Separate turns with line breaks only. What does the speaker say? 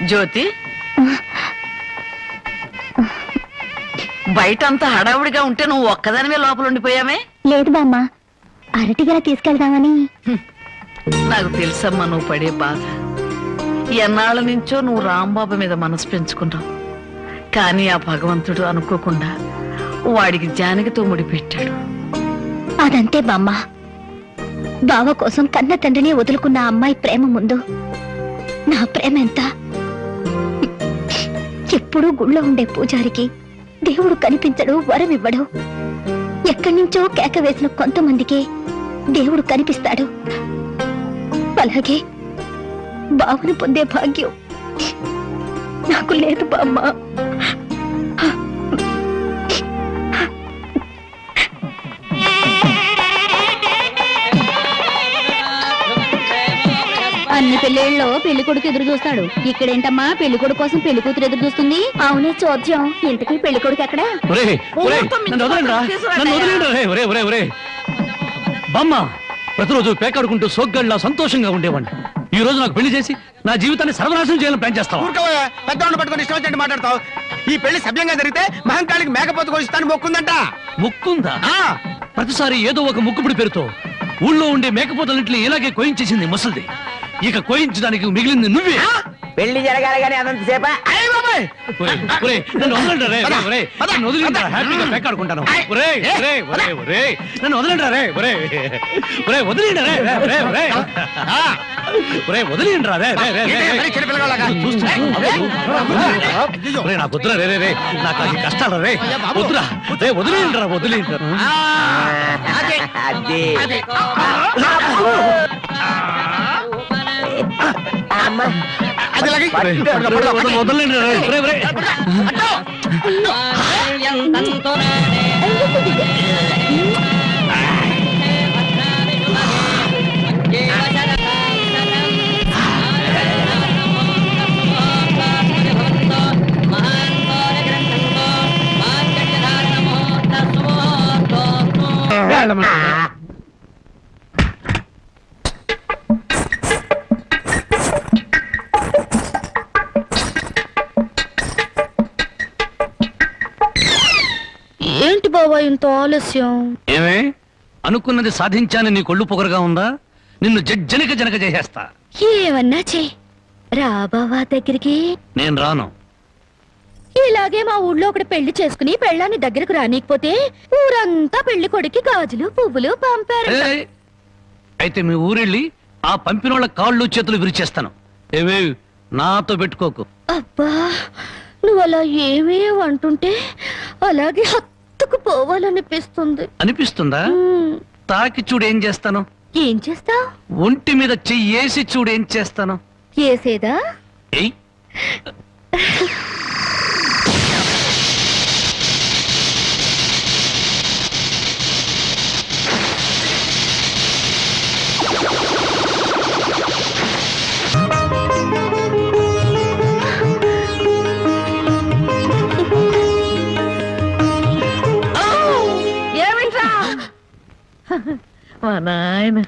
జ్యోతి, బయటంతా హడావుడిగా ఉంటే నువ్వు ఒక్కదానివే లోపల ఉండిపోయామే?
లేదు బామ్మ, అరటిగల తీసుకెళ్దామని.
నాకు తెలుసమ్మా నువ్వు పడే బాధ. ఎన్నాళ్ళ నుంచో నువ్వు రాంబాబు మీద మనసు పెంచుకున్నావు. కానీ ఆ భగవంతుడు అనుకోకుండా వాడికి జానకితో ముడిపెట్టాడు.
అదంతే బామ్మ. బావ కోసం కన్న తండ్రిని వదులుకున్న అమ్మాయి ప్రేమ ముందు నా ప్రేమ ఎంత? ఎప్పుడూ గుళ్ళో ఉండే పూజారికి దేవుడు కనిపించడు, వరం ఇవ్వడు. ఎక్కడి నుంచో కేక వేసిన కొంతమందికి దేవుడు కనిపిస్తాడు. అలాగే బావను పొందే భాగ్యం నాకు లేదు బామ్మ.
అన్ని పెళ్లిళ్ళలో పెళ్లి కొడుకు ఎదురు చూస్తాడు. ఇక్కడేంటమ్మా పెళ్లి కొడుకు కోసం పెళ్లి కూతురు ఎదురు చూస్తుంది?
అవునే చోద్యం. ఇంతకీ పెళ్లి కొడుకు ఎక్కడ?
బామ్మ, ప్రతిరోజు పేకాడుకుంటూ సోగ్గాడిలా సంతోషంగా ఉండేవాడిని. ఈ రోజు నాకు పెళ్లి చేసి నా జీవితాన్ని సర్వనాశనం చేయాలని ప్లాన్ చేస్తావు.
పెద్దవాళ్ళు పట్టుకొని ఇష్టం వచ్చినట్టు మాట్లాడతావు. ఈ పెళ్లి సభ్యంగా జరిగితే మహంకాళికి మేకపోతు కొలిస్తాను మొక్కుందంట.
ముక్కుందా? ప్రతిసారి ఏదో ఒక ముక్కుపుడి పేరుతో ఊళ్ళో ఉండే మేకపోతలన్నింటినీ ఇలాగే కోయించేసింది ముసలిది. ఇక కోయించడానికి మిగిలింది నువ్వే.
పెళ్లి జరగాలి కానీ అదంతసేపా?
నన్ను వదిలిండ్రా, హ్యాపీగా పేకాడుకుంటాను. నన్ను వదిలిండ్రా రే, వదిలిండ్రా రే. నాకు వద్దురా రే, నాకు అది కష్టాలు రే, వద్దురా రే, వదిలిండ్రా.
ఏంటి బాబా ఇంత ఆలస్యం?
ఏమే, అనుకున్నది సాధించాను నీ కొళ్ళు పొగరుగా ఉందా? నిన్ను జనక చేసేస్తా.
ఏమన్నా చే రా బావా దగ్గరికి.
నేను రాను.
ఇలాగే మా ఊళ్ళో ఒకటి పెళ్లి చేసుకుని పెళ్ళాన్ని దగ్గరకు రానికపోతే ఊరంతా పెళ్లి కొడుకి గాజులు పువ్వులు పంపారు.
అయితే మీ ఊరెళ్ళి ఆ పంపినోళ్ళ కాళ్ళు చేతులు విరిచేస్తాను. ఏమే, నాతో పెట్టుకోకు.
అబ్బా, నువ్వు అలా ఏమే అంటుంటే అలాగే హత్తుకు పోవాలనిపిస్తుంది.
అనిపిస్తుందా? తాకి చూడు ఏం చేస్తాను.
ఏం చేస్తావు?
ఒంటి మీద చెయ్యేసి చూడు ఏం చేస్తాను.
ఏసేదా?
ఏయ్,
మా నాయన